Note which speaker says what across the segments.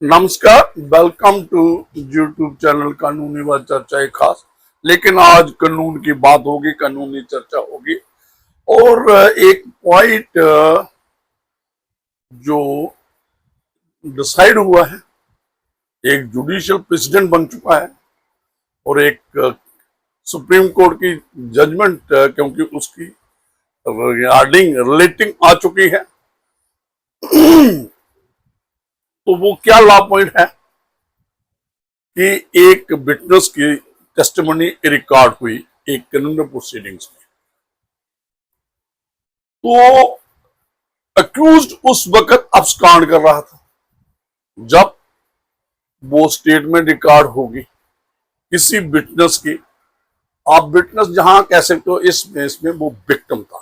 Speaker 1: नमस्कार, welcome to YouTube channel कानूनी व चर्चा खास। लेकिन आज कानून की बात होगी, कानूनी चर्चा होगी और एक पॉइंट जो डिसाइड हुआ है, एक जुडिशियल प्रेसिडेंट बन चुका है और एक सुप्रीम कोर्ट की जजमेंट क्योंकि उसकी रिगार्डिंग रिलेटिंग आ चुकी है। तो वो क्या लॉ पॉइंट है कि एक विटनेस की टेस्टिमनी रिकॉर्ड हुई एक क्रिमिनल प्रोसीडिंग्स में, तो अक्यूज्ड उस वक्त अब्सकॉन्ड कर रहा था जब वो स्टेटमेंट रिकॉर्ड होगी किसी विटनेस की। आप विटनेस जहां कह सकते हो, इसमें वो विक्टिम था,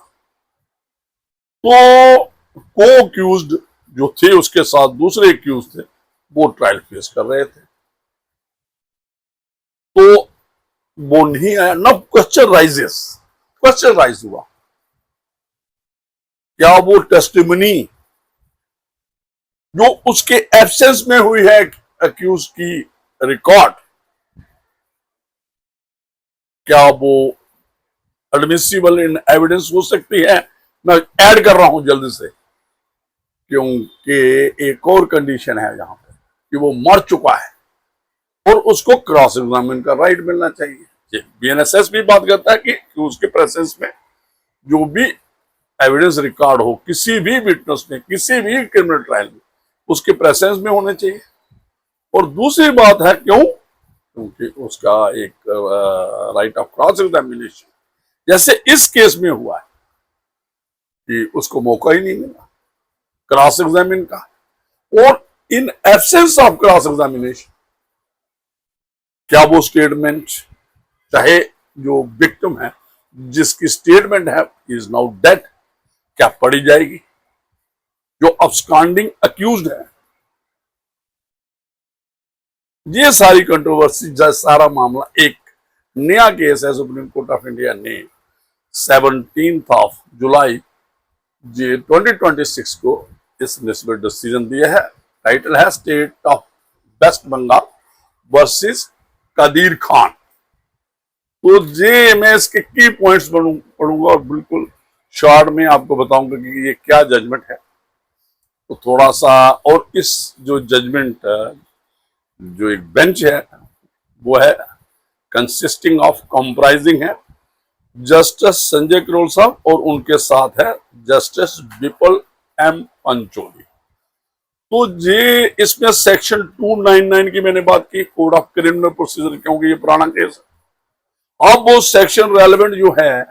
Speaker 1: तो को अक्यूज्ड जो थे उसके साथ दूसरे अक्यूज थे, वो ट्रायल फेस कर रहे थे, तो वो नहीं आया ना। क्वेश्चन राइज हुआ, क्या वो टेस्टिमनी जो उसके एब्सेंस में हुई है अक्यूज की रिकॉर्ड, क्या वो एडमिसिबल इन एविडेंस हो सकती है? मैं ऐड कर रहा हूं जल्दी से, क्योंकि एक और कंडीशन है यहां पे कि वो मर चुका है और उसको क्रॉस एग्जामिन का राइट मिलना चाहिए। बीएनएसएस भी बात करता है कि उसके प्रेजेंस में जो भी एविडेंस रिकॉर्ड हो किसी भी विटनेस ने किसी भी क्रिमिनल ट्रायल में, उसके प्रेजेंस में होने चाहिए। और दूसरी बात है क्यों, क्योंकि उसका एक राइट ऑफ क्रॉस एग्जामिनेशन, जैसे इस केस में हुआ है कि उसको मौका ही नहीं मिला क्रॉस एग्जामिन का, और in absence of cross examination क्या वो स्टेटमेंट, चाहे जो विक्टिम है जिसकी स्टेटमेंट है इज नाउ डेड, क्या पढ़ी जाएगी? जो अब्सकॉन्डिंग अक्यूज्ड है, ये सारी कंट्रोवर्सी, सारा मामला एक नया केस है। सुप्रीम कोर्ट ऑफ इंडिया ने 17 जुलाई 2026 को इस निस्बत डिसीजन दिया है। टाइटल है state of West Bengal versus Kadir Khan. तो ये मैं इसके की पॉइंट्स पढ़ूंगा और बिल्कुल शॉर्ट में आपको बताऊंगा कि ये क्या जजमेंट है। तो थोड़ा सा, और इस जो जजमेंट जो एक बेंच है वो है कंसिस्टिंग ऑफ कंप्राइजिंग है जस्टिस संजय करोल साहब और उनके साथ है जस्टिस विपुल एम पंचोली। तो ये इसमें सेक्शन 299 की मैंने बात की, कोड ऑफ क्रिमिनल प्रोसीजर, क्योंकि ये पुराना केस है। अब वो सेक्शन रेलेवेंट जो है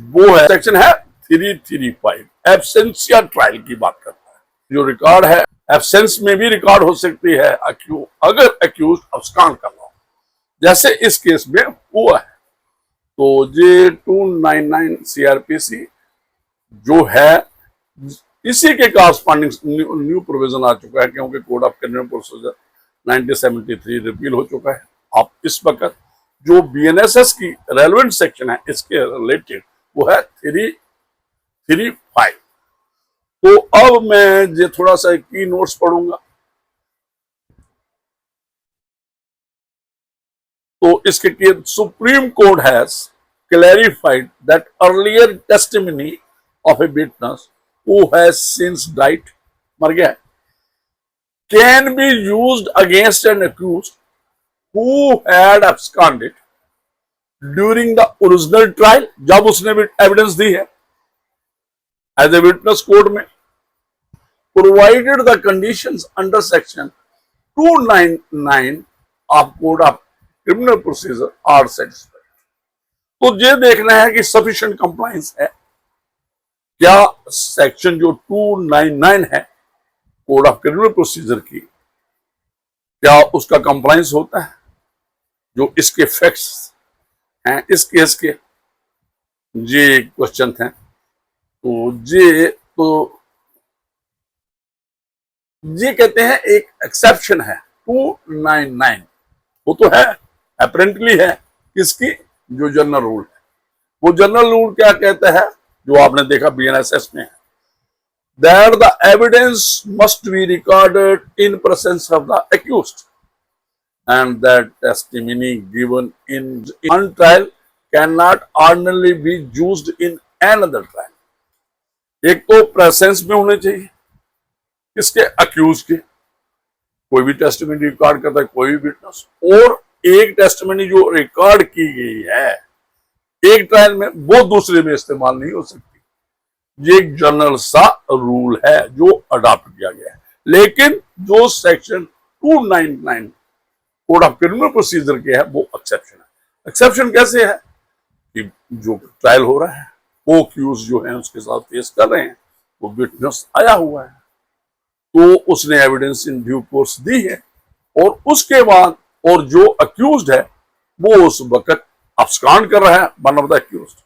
Speaker 1: वो है सेक्शन है 335, एब्सेंशिया ट्रायल की बात करता है। जो रिकॉर्ड है एब्सेंस में भी रिकॉर्ड हो सकती है अगर अक्यूज अब्सकॉन्ड कर रहा हो, जैसे इस केस में हुआ है। तो ये 299 सीआरपीसी जो है इसी के कॉरस्पॉन्डिंग न्यू प्रोविजन आ चुका है, क्योंकि code of criminal procedure 1973 repeal हो चुका है। अब इस वक्त जो बीएनएसएस की रेलेवेंट सेक्शन है इसके रिलेटेड वो है 335। तो अब मैं ये थोड़ा सा की नोट्स पढ़ूंगा। तो इसके supreme court has clarified that earlier testimony of a witness who has since died, मर गया है, can be used against an accused who had absconded during the original trial, जब उसने भी एविडेंस दी है एज ए विटनेस कोर्ट में, provided the conditions under section 299 of code of criminal procedure are satisfied। तो ये देखना है कि सफिशिएंट कंप्लायंस है, क्या सेक्शन जो 299 है कोड ऑफ क्रिमिनल प्रोसीजर की, क्या उसका कंप्लायंस होता है? जो इसके फैक्ट्स हैं इस केस के, ये क्वेश्चन थे। ये कहते हैं एक एक्सेप्शन है 299, वो तो है अपेरेंटली है किसकी, जो जनरल रूल है। वो जनरल रूल क्या कहता है जो आपने देखा बीएनएसएस में है, that the evidence must be recorded in presence of the accused, and that testimony given in one trial cannot ordinarily be used in another trial. एक तो प्रेजेंस में होने चाहिए किसके, अक्यूज के, कोई भी टेस्टिमनी रिकॉर्ड करता है कोई भी विटनेस, और एक टेस्टिमनी जो रिकॉर्ड की गई है एक ट्रायल में वो दूसरे में इस्तेमाल नहीं हो सकती। ये एक जनरल सा रूल है जो अडॉप्ट किया गया है। लेकिन जो section 299 code of criminal procedure के है वो एक्सेप्शन है। एक्सेप्शन कैसे है कि जो ट्रायल हो रहा है वो अक्यूज जो है उसके साथ पेश कर रहे हैं, वो विटनेस आया हुआ है तो उसने एविडेंस इन ड्यू कोर्स दी है, और उसके बाद और जो अक्यूज्ड है वो उस वक्त अब्सकॉन्ड कर रहा है वन ऑफ द अक्यूज्ड,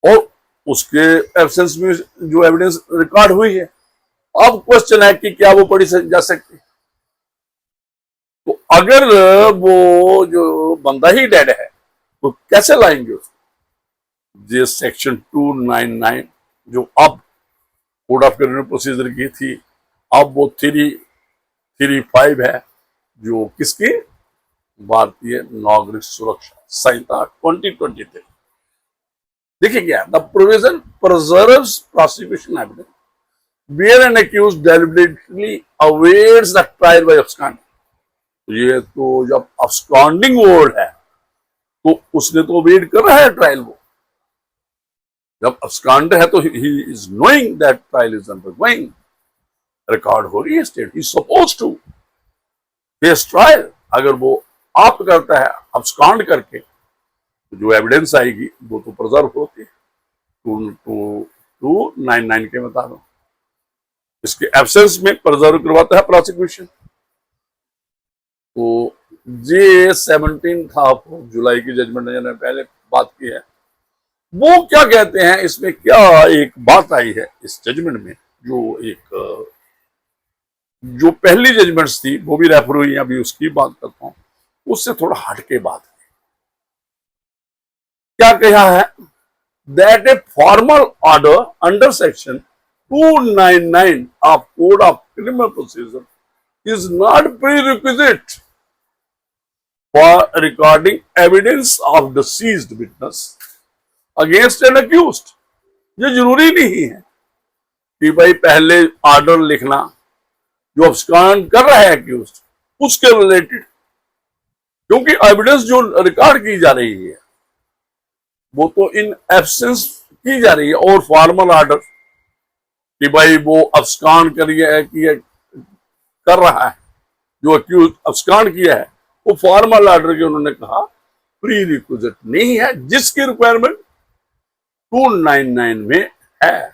Speaker 1: और उसके एब्सेंस में जो एविडेंस रिकॉर्ड हुई है। अब क्वेश्चन है कि क्या वो पढ़ी जा सकती, तो अगर वो जो बंदा ही डेड है तो कैसे लाएंगे उसको। ये सेक्शन 299 जो अब कोड ऑफ क्रिमिनल प्रोसीजर की थी, अब वो 335 है जो किसकी, भारतीय नागरिक सुरक्षा संहिता 2023। देखिए क्या, the provision preserves prosecution evidence where an accused deliberately awaits the trial by absconding. ये तो जब अब्सकॉन्डिंग वर्ड है तो उसने तो वेट कर रहा है ट्रायल, वो जब अब्सकॉन्ड है तो he is knowing that trial is undergoing, record हो रही है, state he supposed to face trial. अगर वो ऑप्ट करता है अब्सकॉन्ड करके तो जो एविडेंस आएगी वो तो प्रिजर्व होती है 299 के मुताबिक। इसके एब्सेंस में प्रिजर्व करवाता है प्रोसिक्यूशन। तो ये 17 जुलाई की जजमेंट मैंने पहले बात की है, वो क्या कहते हैं इसमें, क्या एक बात आई है इस जजमेंट में, जो पहली जजमेंट्स थी वो भी रेफर हुई, अभी उसकी बात करता हूं, उससे थोड़ा हटके बात है। क्या कहा है, that a formal order under section 299 of code of criminal procedure is not prerequisite for recording evidence of deceased witness against an accused. ये जरूरी नहीं है कि भाई पहले ऑर्डर लिखना जो अब्सकॉन्ड कर रहा है अक्यूज्ड उसके रिलेटेड, क्योंकि एविडेंस जो रिकॉर्ड की जा रही है वो तो इन एब्सेंस की जा रही है, और फॉर्मल ऑर्डर कि भाई वो अब्सकॉन्ड कर रहा है, जो अक्यूज अब्सकॉन्ड किया है वो फॉर्मल ऑर्डर के उन्होंने कहा प्री रिक्विजिट नहीं है, जिसकी रिक्वायरमेंट 299 में है।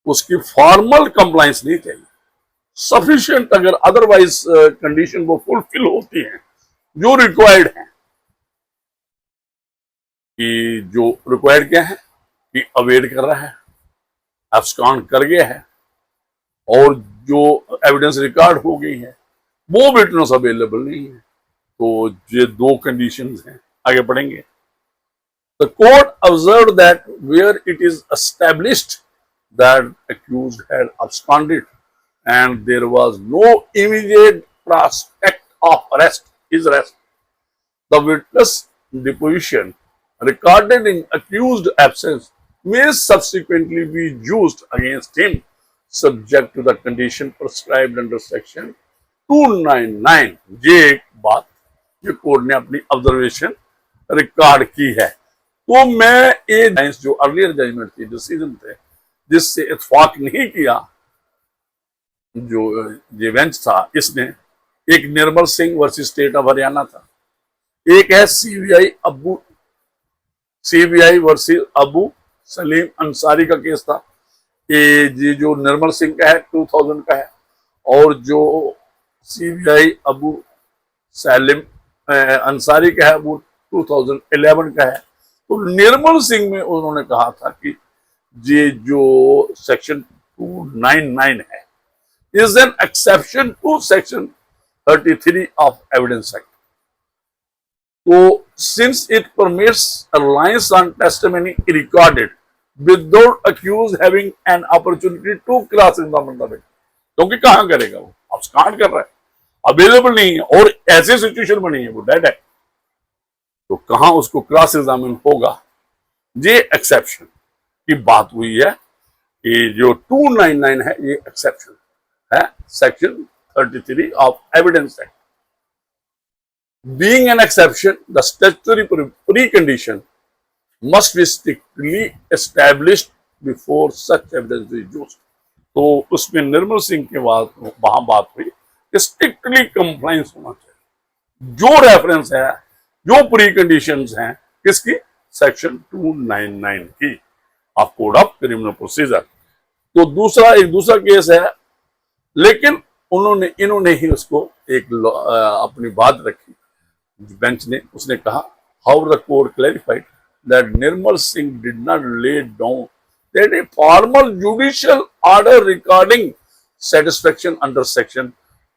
Speaker 1: उसकी फॉर्मल कंप्लायंस नहीं चाहिए, सफिशिएंट अगर अदरवाइज कंडीशन वो फुलफिल होती है जो रिक्वायर्ड है। कि जो रिक्वायर्ड क्या है कि अवेट कर रहा है, अब्सकॉन्ड कर गया है, और जो एविडेंस रिकॉर्ड हो गई है वो विटनेस अवेलेबल नहीं है। तो ये दो कंडीशंस हैं, आगे पढ़ेंगे। The court observed that where it is established that accused had absconded and there was no immediate prospect of his arrest, the witness deposition recorded in accused absence may subsequently be used against him subject to the condition prescribed under section 299। ये एक बात ये court ने अपनी observation record की है। तो मैं ये जो अर्लियर जजमेंट थी, डिसीजन थे, जिससे इत्फाक नहीं किया जो ये बेंच था, इसने एक Nirmal Singh versus state of Haryana था, एक है सीबीआई वर्सेस अबू सलीम अंसारी का केस था। ये जो निर्मल सिंह का है 2000 का है, और जो सीबीआई अबू सलीम अंसारी का है वो 2011 का है। तो निर्मल सिंह में उन्होंने कहा था कि ये जो सेक्शन 299 है is an exception to section 33 of evidence act. तो since it permits reliance on testimony recorded without accused having an opportunity to cross examine the victim. क्योंकि कहां करेगा वो, अब स्कांड कर रहा है, अवेलेबल नहीं है और ऐसी सिचुएशन में नहीं है, वो डेड है, तो कहां उसको क्रॉस एग्जामिन होगा। ये एक्सेप्शन की बात हुई है कि जो 299 है ये एक्सेप्शन है section 33 of evidence act. Being an exception the statutory precondition must be strictly established before such evidence is used। तो उसमें निर्मल सिंह के बाद वहां बात हुई कि स्ट्रिक्टली कंप्लायंस होना चाहिए, जो रेफरेंस है, जो प्री कंडीशंस हैं किसकी, सेक्शन 299 की of code of criminal procedure. तो एक दूसरा केस है, लेकिन इन्होंने ही उसको एक अपनी बात रखी बेंच ने, उसने कहा how the court clarified that Nirmal Singh did not lay down that a formal judicial order regarding satisfaction under section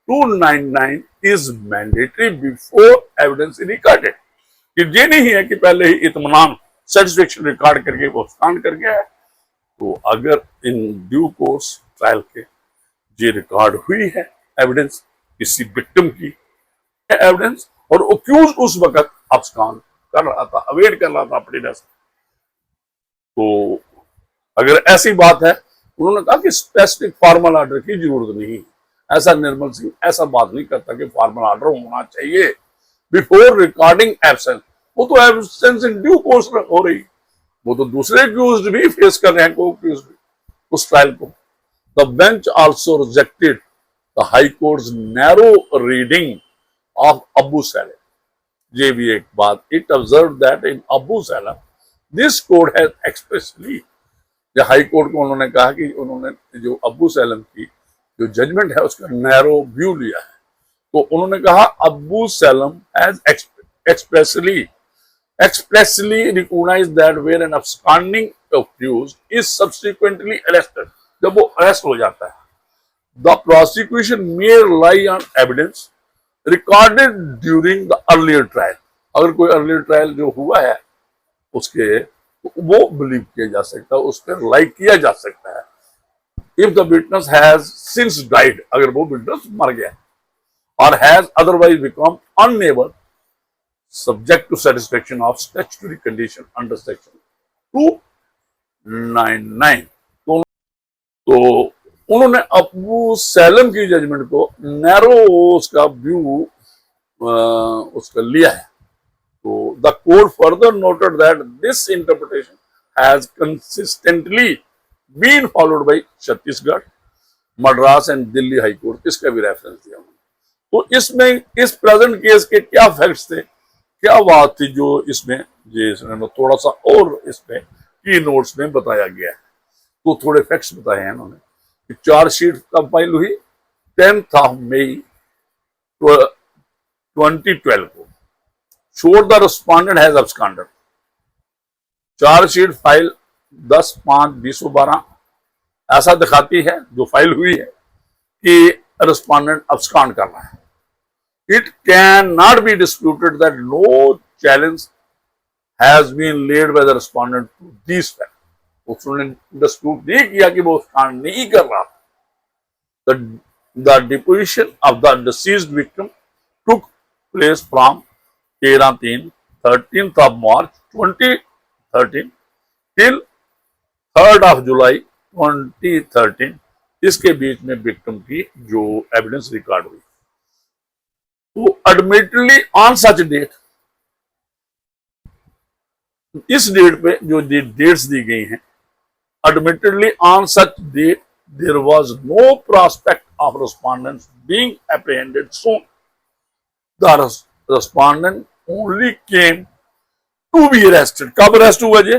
Speaker 1: 299 is mandatory before evidence is recorded। कि ये नहीं है कि पहले ही इत्मीनान सेटिस्फेक्शन रिकॉर्ड करके वो स्टैंड कर गया है, तो अगर इन ड्यू कोर्स ट्रायल के ये रिकॉर्ड हुई है एविडेंस किसी विक्टिम की एविडेंस, और अक्यूज उस वक्त अब्सकॉन्ड कर रहा था, अवेट कर रहा था अपनी डेस्क, तो अगर ऐसी बात है, उन्होंने कहा कि स्पेसिफिक फॉर्मल ऑर्डर की जरूरत नहीं, ऐसा निर्मल सिंह ऐसा बात नहीं करता कि फॉर्मल ऑर्डर होना चाहिए बिफोर रिकॉर्डिंग एब्सेंस। वो तो एब्सेंस इन ड्यू कोर्स हो रही, वो तो दूसरे अक्यूज्ड भी फेस कर रहे हैं, को अक्यूज्ड भी उस ट्रायल को। The bench also rejected the high court's narrow reading of Abu Salem. ये भी एक बात, it observe that in Abu Salem this court has expressly, high court को उन्होंने कहा कि उन्होंने जो अबू सैलम की जो जजमेंट है उसका नैरो व्यू लिया है, तो उन्होंने कहा Abu slam has expressly recognized that where an absconding accused is subsequently arrested, जब वो अरेस्ट हो जाता है, the prosecution may rely on evidence recorded during the earlier trial। अगर कोई अर्लियर ट्रायल जो हुआ है उसके वो बिलीव किया जा सकता है, उस पर रिलाई किया जा सकता है। If the witness has since died, अगर वो विटनेस मर गया और has otherwise become unable subject to satisfaction of statutory condition under section 299। तो उन्होंने अबू सैलम की जजमेंट को नैरो उसका व्यू उसका लिया है। तो the court further noted that this interpretation has consistently been followed by Chhattisgarh, Madras and Delhi high court, इसका भी रेफरेंस दिया उन्होंने। तो इसमें इस प्रेजेंट केस के क्या फैक्ट्स थे, क्या बात थी जो इसमें थोड़ा सा और इसमें की नोट्स में बताया गया है। तो थोड़े फैक्ट्स बताए हैं उन्होंने। चार्जशीट कब फाइल हुई, 10 मई 2012 को। शोर the respondent has absconded, chargesheet file 10/5/2012 ऐसा दिखाती है जो फाइल हुई है कि रिस्पोंडेंट अब्सकॉन्ड कर रहा है। It can not be disputed that no challenge has been laid by the respondent to this fact. उसने डिस्प्यूट नहीं किया कि वो कांड नहीं कर रहा था। The deposition of the deceased victim took place from 13 March 2013 till 3 July 2013। इसके बीच में विक्टिम की जो एविडेंस रिकॉर्ड हुई, तो एडमिटली ऑन सच डेट, इस डेट पे जो डेट्स दी गई हैं, admittedly on such date there was no prospect of respondents being apprehended soon। The respondent only came to be arrested। कब अरेस्ट हुआ जी,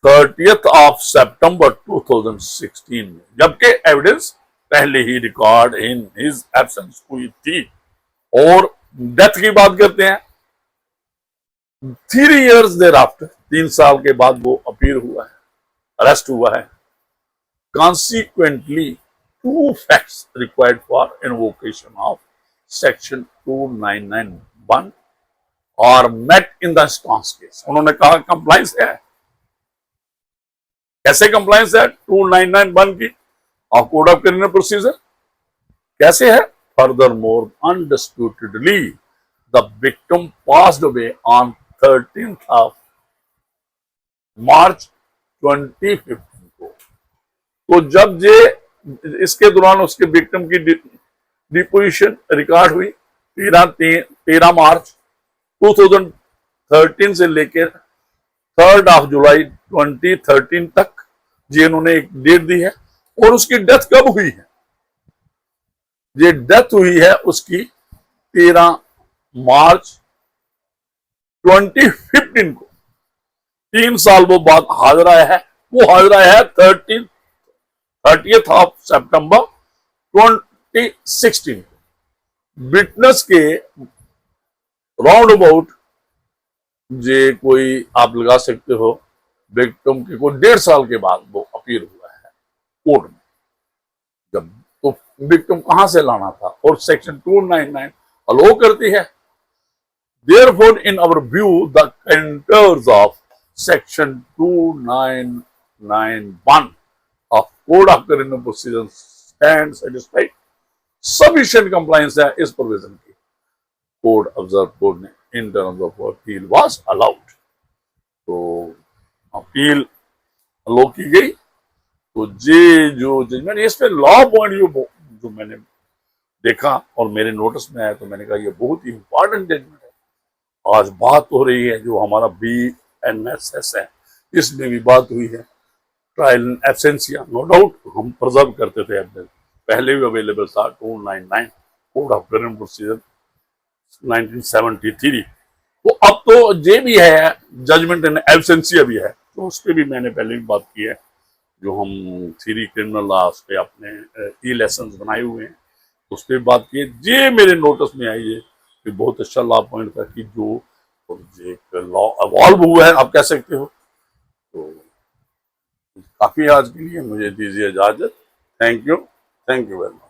Speaker 1: 30 सितंबर 2016 में, जबकि एविडेंस पहले ही रिकॉर्ड इन हिज एब्सेंस हुई थी। और डेथ की बात करते हैं, 3 years thereafter, 3 साल के बाद वो अपीयर हुआ है, अरेस्ट हुआ है। Consequently, 2 facts required for invocation of section 299(1) are met in the instance case। उन्होंने कहा कंप्लाइंस है, कैसे कंप्लायंस है 2991 की of code of criminal procedure? कैसे है? Furthermore undisputedly the victim passed away on 13th of March 2015 को। तो जब ये इसके दौरान उसके विक्टिम की डिपोजिशन रिकॉर्ड हुई 13 मार्च 2013 से लेकर 3rd ऑफ जुलाई 2013 तक जी इन्होंने एक डेट दी है। और उसकी डेथ कब हुई है? ये डेथ हुई है उसकी 13 मार्च 2015 को। 3 साल वो बाद हाजिर आया है। वो हाजिर आया है 30th ऑफ सितंबर 2016 को। विटनेस के राउंड अबाउट जे कोई आप लगा सकते हो विक्टिम के को 1.5 साल के बाद वो अपील हुआ है कोर्ट में। जब तो विक्टिम कहां से लाना था? और सेक्शन 299 अलो करती है। Therefore, in our view, the contours of section 2991 of Code of Criminal Procedure stand satisfied. Sufficient compliance है इस प्रोविजन की। कोर्ट ऑब्जर्व कोर्ट ने in terms of appeal was allowed. तो अपील अलो की गई। तो ये जो जजमेंट इस पे लॉ पॉइंट जो मैंने देखा और मेरे नोटिस में आया तो मैंने कहा ये बहुत ही इंपॉर्टेंट जजमेंट है। आज बात हो रही है जो हमारा BNSS है इसमें भी बात हुई है। ट्रायल इन एब्सेंसिया नो डाउट हम प्रिजर्व करते थे, पहले भी अवेलेबल था 299 कोड ऑफ क्रिमिनल प्रोसीजर 1973। तो अब तो ये भी है जजमेंट इन एब्सेंसिया भी है। तो उस पर भी मैंने पहले भी बात की है। जो हम थ्योरी क्रिमिनल लॉ पे अपने लेसन्स बनाए हुए हैं उस पर बात की है। ये मेरे नोटिस में आई है कि बहुत अच्छा लॉ पॉइंट था कि जो एक लॉ अवॉल्व हुआ है आप कह सकते हो। तो काफी आज के लिए मुझे दीजिए इजाजत। Thank you very much.